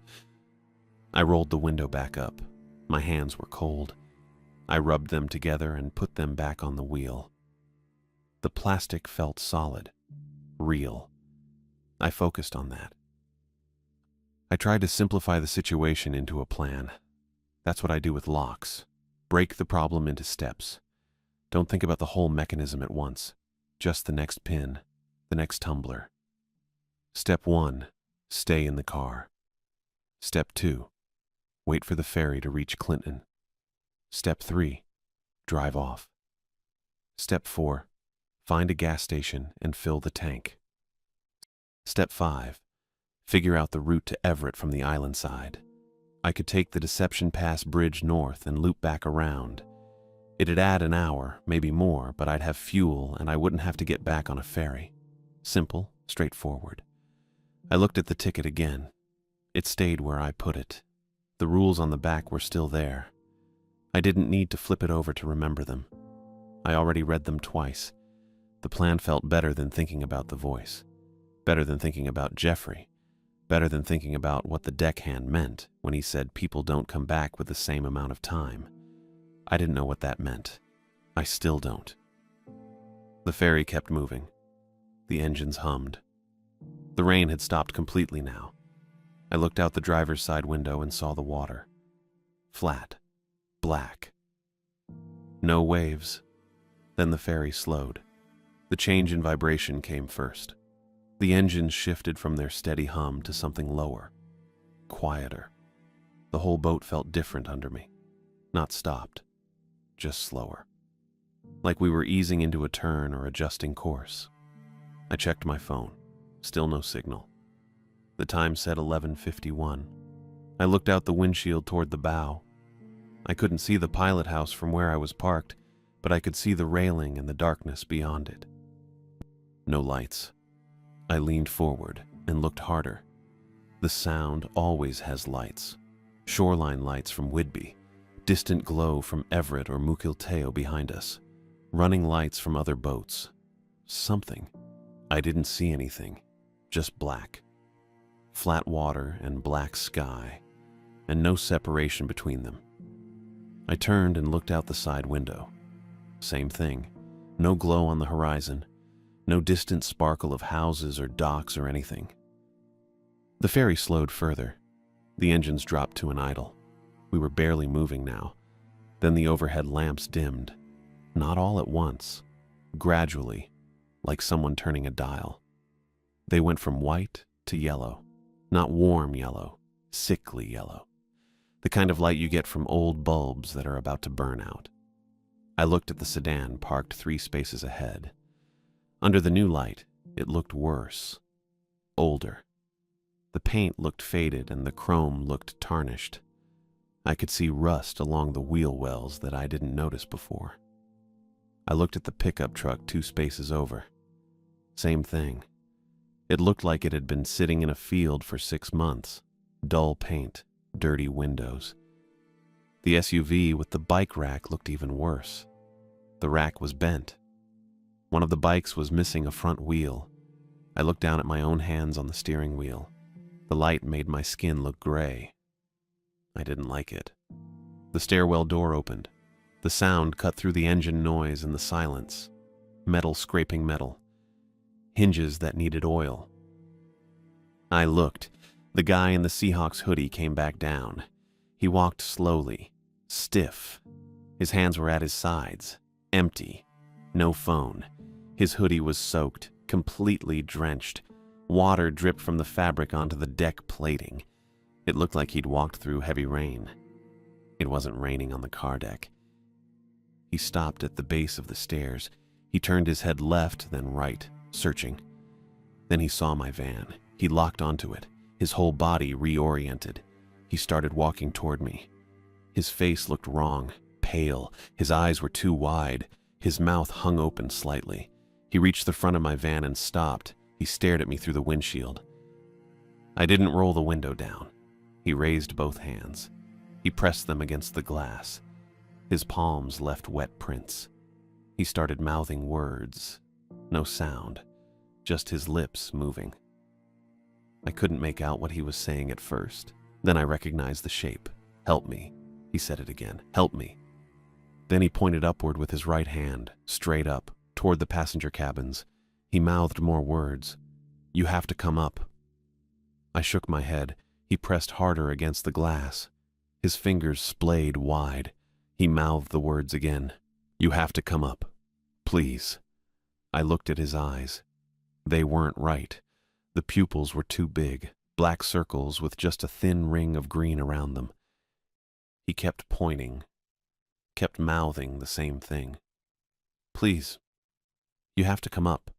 I rolled the window back up. My hands were cold. I rubbed them together and put them back on the wheel. The plastic felt solid, real. I focused on that. I tried to simplify the situation into a plan. That's what I do with locks. Break the problem into steps. Don't think about the whole mechanism at once. Just the next pin, the next tumbler. Step 1, stay in the car. Step 2, wait for the ferry to reach Clinton. Step 3, drive off. Step 4, find a gas station and fill the tank. Step 5, figure out the route to Everett from the island side. I could take the Deception Pass Bridge north and loop back around. It'd add an hour, maybe more, but I'd have fuel and I wouldn't have to get back on a ferry. Simple, straightforward. I looked at the ticket again. It stayed where I put it. The rules on the back were still there. I didn't need to flip it over to remember them. I already read them twice. The plan felt better than thinking about the voice. Better than thinking about Jeffrey. Better than thinking about what the deckhand meant when he said people don't come back with the same amount of time. I didn't know what that meant. I still don't. The ferry kept moving. The engines hummed. The rain had stopped completely now. I looked out the driver's side window and saw the water. Flat. Black. No waves. Then the ferry slowed. The change in vibration came first. The engines shifted from their steady hum to something lower, quieter. The whole boat felt different under me. Not stopped, just slower. Like we were easing into a turn or adjusting course. I checked my phone. Still no signal. The time said 11:51. I looked out the windshield toward the bow. I couldn't see the pilot house from where I was parked, but I could see the railing and the darkness beyond it. No lights. I leaned forward and looked harder. The Sound always has lights. Shoreline lights from Whidbey, distant glow from Everett or Mukilteo behind us, running lights from other boats. Something. I didn't see anything, just black. Flat water and black sky, and no separation between them. I turned and looked out the side window. Same thing. No glow on the horizon. No distant sparkle of houses or docks or anything. The ferry slowed further. The engines dropped to an idle. We were barely moving now. Then the overhead lamps dimmed. Not all at once. Gradually, like someone turning a dial. They went from white to yellow. Not warm yellow, sickly yellow. The kind of light you get from old bulbs that are about to burn out. I looked at the sedan parked 3 spaces ahead. Under the new light, it looked worse. Older. The paint looked faded and the chrome looked tarnished. I could see rust along the wheel wells that I didn't notice before. I looked at the pickup truck 2 spaces over. Same thing. It looked like it had been sitting in a field for 6 months. Dull paint, dirty windows. The SUV with the bike rack looked even worse. The rack was bent. One of the bikes was missing a front wheel. I looked down at my own hands on the steering wheel. The light made my skin look gray. I didn't like it. The stairwell door opened. The sound cut through the engine noise and the silence. Metal scraping metal. Hinges that needed oil. I looked. The guy in the Seahawks hoodie came back down. He walked slowly, stiff. His hands were at his sides, empty. No phone. His hoodie was soaked, completely drenched. Water dripped from the fabric onto the deck plating. It looked like he'd walked through heavy rain. It wasn't raining on the car deck. He stopped at the base of the stairs. He turned his head left, then right, searching. Then he saw my van, He locked onto it, his whole body reoriented. He started walking toward me. His face looked wrong, pale. His eyes were too wide. His mouth hung open slightly. He reached the front of my van and stopped. He stared at me through the windshield. I didn't roll the window down. He raised both hands. He pressed them against the glass. His palms left wet prints. He started mouthing words. No sound, just his lips moving. I couldn't make out what he was saying at first. Then I recognized the shape. "Help me," he said it again. "Help me." Then he pointed upward with his right hand, straight up, toward the passenger cabins. He mouthed more words. "You have to come up." I shook my head. He pressed harder against the glass. His fingers splayed wide. He mouthed the words again. "You have to come up. Please." I looked at his eyes. They weren't right. The pupils were too big, black circles with just a thin ring of green around them. He kept pointing, kept mouthing the same thing. "Please, you have to come up."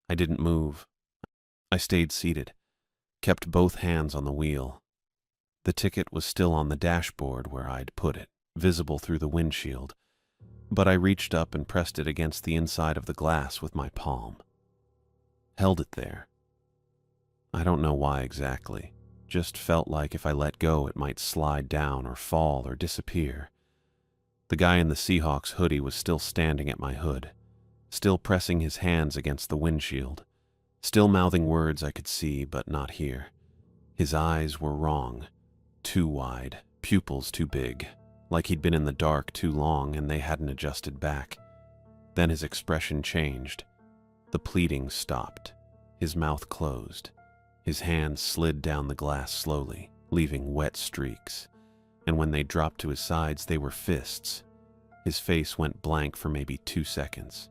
I didn't move. I stayed seated, kept both hands on the wheel. The ticket was still on the dashboard where I'd put it, visible through the windshield, but I reached up and pressed it against the inside of the glass with my palm. Held it there. I don't know why exactly. Just felt like if I let go it might slide down or fall or disappear. The guy in the Seahawks hoodie was still standing at my hood, still pressing his hands against the windshield, still mouthing words I could see but not hear. His eyes were wrong, too wide, pupils too big, like he'd been in the dark too long and they hadn't adjusted back. Then his expression changed. The pleading stopped. His mouth closed. His hands slid down the glass slowly, leaving wet streaks, and when they dropped to his sides, they were fists. His face went blank for maybe 2 seconds.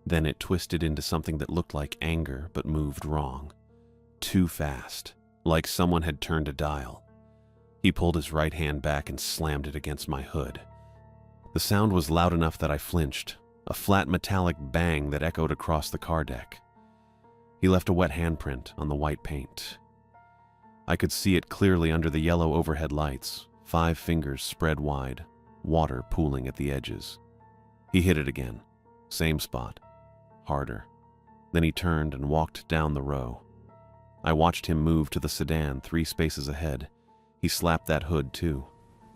Then it twisted into something that looked like anger but moved wrong. Too fast, like someone had turned a dial. He pulled his right hand back and slammed it against my hood. The sound was loud enough that I flinched, a flat metallic bang that echoed across the car deck. He left a wet handprint on the white paint. I could see it clearly under the yellow overhead lights, 5 fingers spread wide, water pooling at the edges. He hit it again, same spot, harder. Then he turned and walked down the row. I watched him move to the sedan 3 spaces ahead. He slapped that hood too.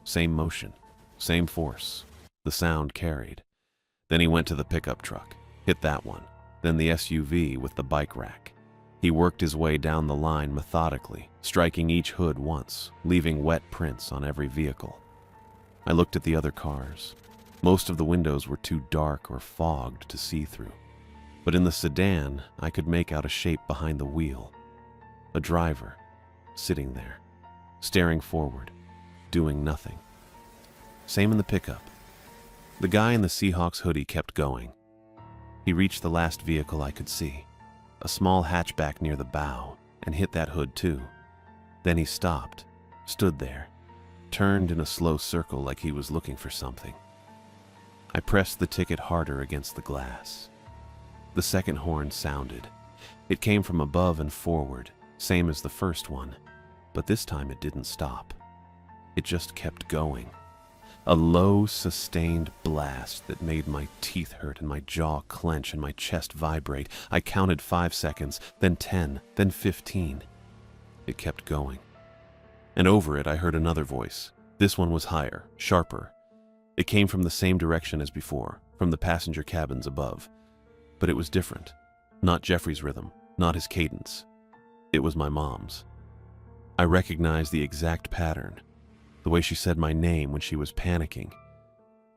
Same motion, same force. The sound carried. Then he went to the pickup truck, hit that one, then the SUV with the bike rack. He worked his way down the line methodically, striking each hood once, leaving wet prints on every vehicle. I looked at the other cars. Most of the windows were too dark or fogged to see through. But in the sedan, I could make out a shape behind the wheel. A driver, sitting there, staring forward, doing nothing. Same in the pickup. The guy in the Seahawks hoodie kept going. He reached the last vehicle I could see, a small hatchback near the bow, and hit that hood too. Then he stopped, stood there, turned in a slow circle like he was looking for something. I pressed the ticket harder against the glass. The second horn sounded. It came from above and forward, same as the first one, but this time it didn't stop. It just kept going. A low, sustained blast that made my teeth hurt and my jaw clench and my chest vibrate. I counted 5 seconds, then 10, then 15. It kept going. And over it I heard another voice. This one was higher, sharper. It came from the same direction as before, from the passenger cabins above. But it was different. Not Jeffrey's rhythm, not his cadence. It was my mom's. I recognized the exact pattern. The way she said my name when she was panicking,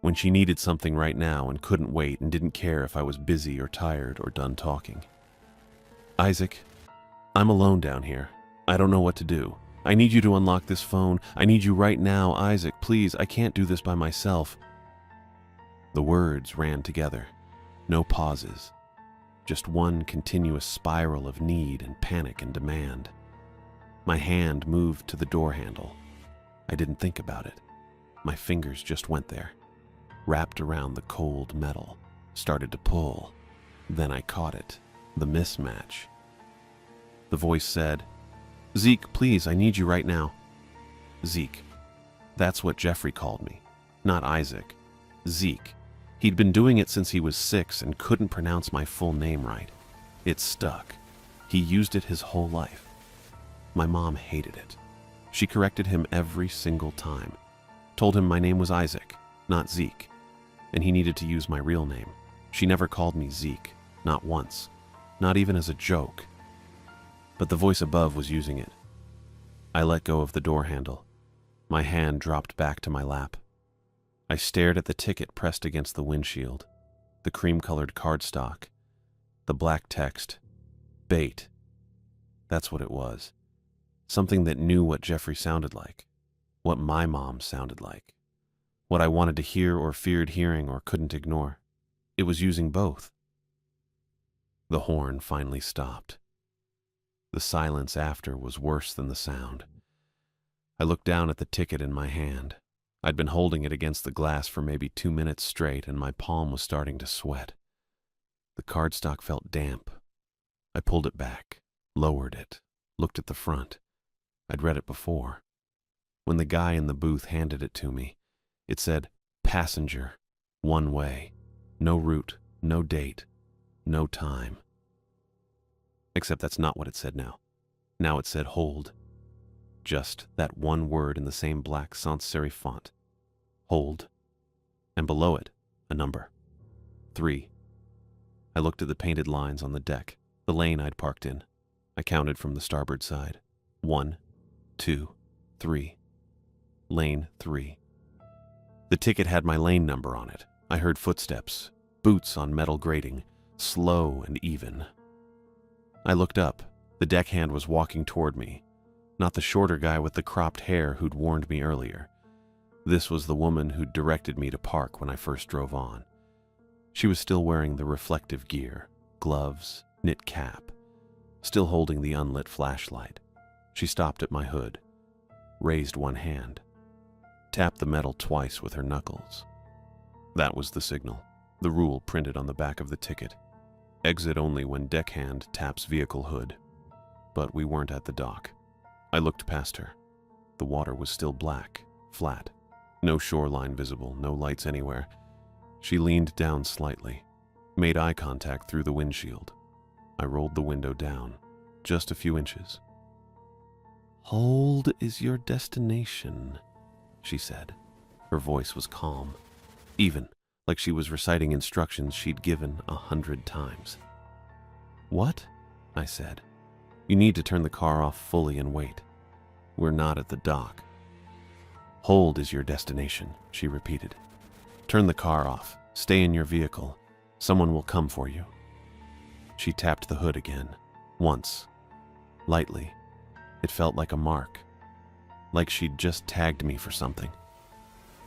when she needed something right now and couldn't wait and didn't care if I was busy or tired or done talking. "Isaac, I'm alone down here. I don't know what to do. I need you to unlock this phone. I need you right now, Isaac, please. I can't do this by myself." The words ran together. No pauses. Just one continuous spiral of need and panic and demand. My hand moved to the door handle. I didn't think about it. My fingers just went there, wrapped around the cold metal, started to pull. Then I caught it, the mismatch. The voice said, "Zeke, please, I need you right now." Zeke. That's what Jeffrey called me. Not Isaac. Zeke. He'd been doing it since he was 6 and couldn't pronounce my full name right. It stuck. He used it his whole life. My mom hated it. She corrected him every single time. Told him my name was Isaac, not Zeke, and he needed to use my real name. She never called me Zeke, not once, not even as a joke. But the voice above was using it. I let go of the door handle. My hand dropped back to my lap. I stared at the ticket pressed against the windshield, the cream-colored cardstock, the black text, bait. That's what it was. Something that knew what Jeffrey sounded like, what my mom sounded like, what I wanted to hear or feared hearing or couldn't ignore. It was using both. The horn finally stopped. The silence after was worse than the sound. I looked down at the ticket in my hand. I'd been holding it against the glass for maybe 2 minutes straight, and my palm was starting to sweat. The cardstock felt damp. I pulled it back, lowered it, looked at the front. I'd read it before. When the guy in the booth handed it to me, it said, "Passenger, one way, no route, no date, no time." Except that's not what it said now. Now it said hold. Just that one word in the same black sans serif font. Hold. And below it, a number. 3. I looked at the painted lines on the deck, the lane I'd parked in. I counted from the starboard side. 1, 2, 3. Lane 3. The ticket had my lane number on it. I heard footsteps, boots on metal grating, slow and even. I looked up. The deckhand was walking toward me. Not the shorter guy with the cropped hair who'd warned me earlier. This was the woman who'd directed me to park when I first drove on. She was still wearing the reflective gear, gloves, knit cap, still holding the unlit flashlight. She stopped at my hood, raised one hand, tapped the metal twice with her knuckles. That was the signal, the rule printed on the back of the ticket. Exit only when deckhand taps vehicle hood. But we weren't at the dock. I looked past her. The water was still black, flat. No shoreline visible, no lights anywhere. She leaned down slightly, made eye contact through the windshield. I rolled the window down, just a few inches. "Hold is your destination," she said. Her voice was calm, even, like she was reciting instructions she'd given 100 times. "What?" I said. "You need to turn the car off fully and wait. We're not at the dock." "Hold is your destination," she repeated. "Turn the car off. Stay in your vehicle. Someone will come for you." She tapped the hood again, once, lightly. It felt like a mark, like she'd just tagged me for something.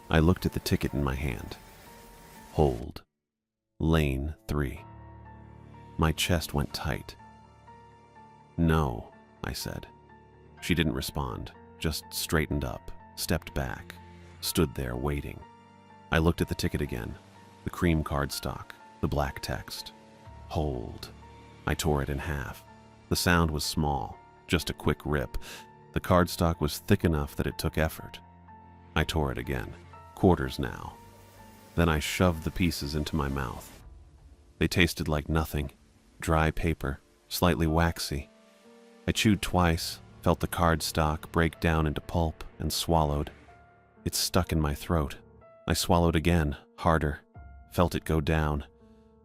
I looked at the ticket in my hand. Hold. Lane 3. My chest went tight. "No," I said. She didn't respond, just straightened up, stepped back, stood there waiting. I looked at the ticket again, the cream cardstock, the black text. Hold. I tore it in half. The sound was small, just a quick rip. The cardstock was thick enough that it took effort. I tore it again, quarters now. Then I shoved the pieces into my mouth. They tasted like nothing, dry paper, slightly waxy. I chewed twice, felt the cardstock break down into pulp, and swallowed. It stuck in my throat. I swallowed again, harder, felt it go down.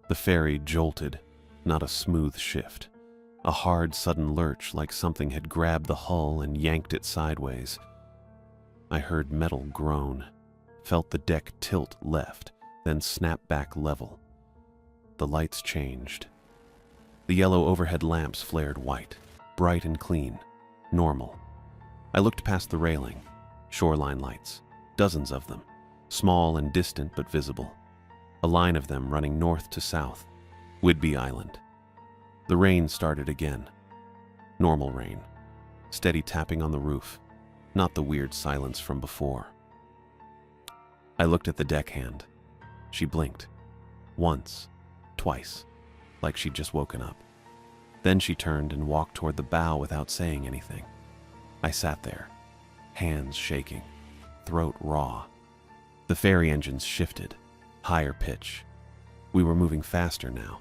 The ferry jolted, not a smooth shift. A hard, sudden lurch like something had grabbed the hull and yanked it sideways. I heard metal groan, felt the deck tilt left, then snap back level. The lights changed. The yellow overhead lamps flared white, bright and clean, normal. I looked past the railing. Shoreline lights, dozens of them, small and distant but visible. A line of them running north to south, Whidbey Island. The rain started again. Normal rain. Steady tapping on the roof, not the weird silence from before. I looked at the deckhand. She blinked. Once, twice, like she'd just woken up. Then she turned and walked toward the bow without saying anything. I sat there, hands shaking, throat raw. The ferry engines shifted, higher pitch. We were moving faster now,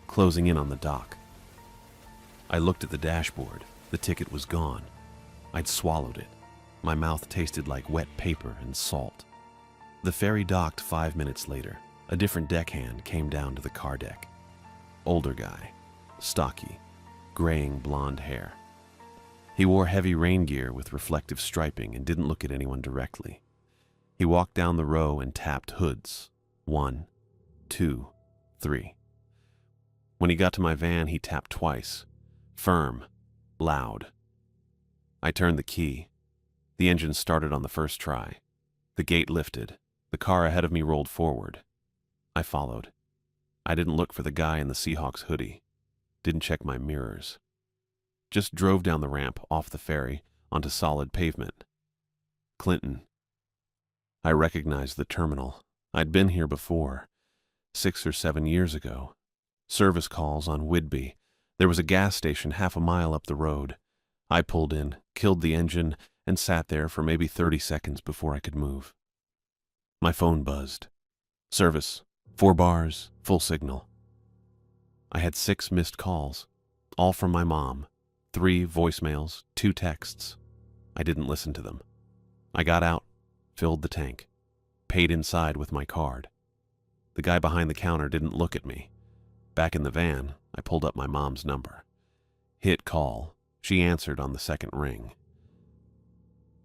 closing in on the dock. I looked at the dashboard. The ticket was gone. I'd swallowed it. My mouth tasted like wet paper and salt. The ferry docked 5 minutes later. A different deckhand came down to the car deck. Older guy, stocky, graying blonde hair. He wore heavy rain gear with reflective striping and didn't look at anyone directly. He walked down the row and tapped hoods. 1, 2, 3. When he got to my van, he tapped twice. Firm, loud. I turned the key. The engine started on the first try. The gate lifted. The car ahead of me rolled forward. I followed. I didn't look for the guy in the Seahawks hoodie. Didn't check my mirrors. Just drove down the ramp, off the ferry, onto solid pavement. Clinton. I recognized the terminal. I'd been here before, 6 or 7 years ago. Service calls on Whidbey. There was a gas station half a mile up the road. I pulled in, killed the engine, and sat there for maybe 30 seconds before I could move. My phone buzzed. Service, 4 bars, full signal. I had 6 missed calls, all from my mom, 3 voicemails, 2 texts. I didn't listen to them. I got out, filled the tank, paid inside with my card. The guy behind the counter didn't look at me. Back in the van, I pulled up my mom's number. Hit call. She answered on the second ring.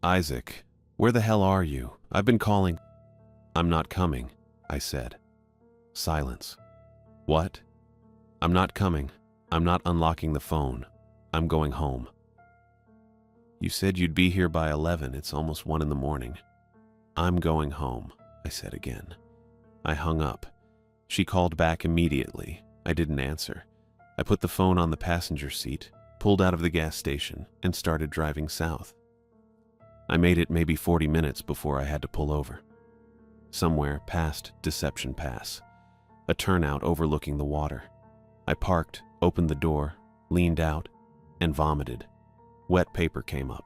Isaac, where the hell are you? I've been calling. I'm not coming, I said. Silence. What? I'm not coming. I'm not unlocking the phone. I'm going home. You said you'd be here by 11. It's almost 1 in the morning. I'm going home, I said again. I hung up. She called back immediately. I didn't answer. I put the phone on the passenger seat, pulled out of the gas station, and started driving south. I made it maybe 40 minutes before I had to pull over. Somewhere past Deception Pass, a turnout overlooking the water. I parked, opened the door, leaned out, and vomited. Wet paper came up.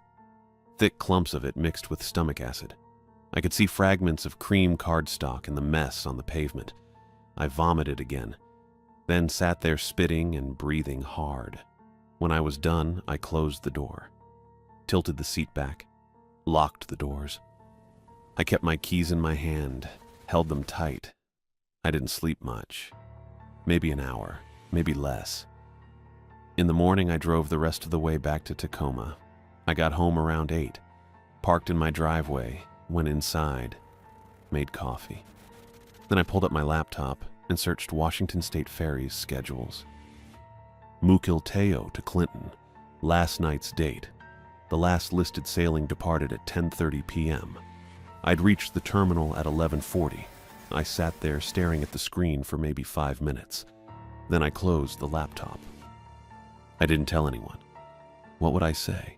Thick clumps of it mixed with stomach acid. I could see fragments of cream cardstock in the mess on the pavement. I vomited again, then sat there spitting and breathing hard. When I was done, I closed the door, tilted the seat back, locked the doors. I kept my keys in my hand, held them tight. I didn't sleep much. Maybe an hour, maybe less. In the morning, I drove the rest of the way back to Tacoma. I got home around 8, parked in my driveway, went inside, made coffee. Then I pulled up my laptop and searched Washington State Ferry's schedules. Mukilteo to Clinton, last night's date. The last listed sailing departed at 10:30 p.m. I'd reached the terminal at 11:40. I sat there staring at the screen for maybe 5 minutes. Then I closed the laptop. I didn't tell anyone. What would I say?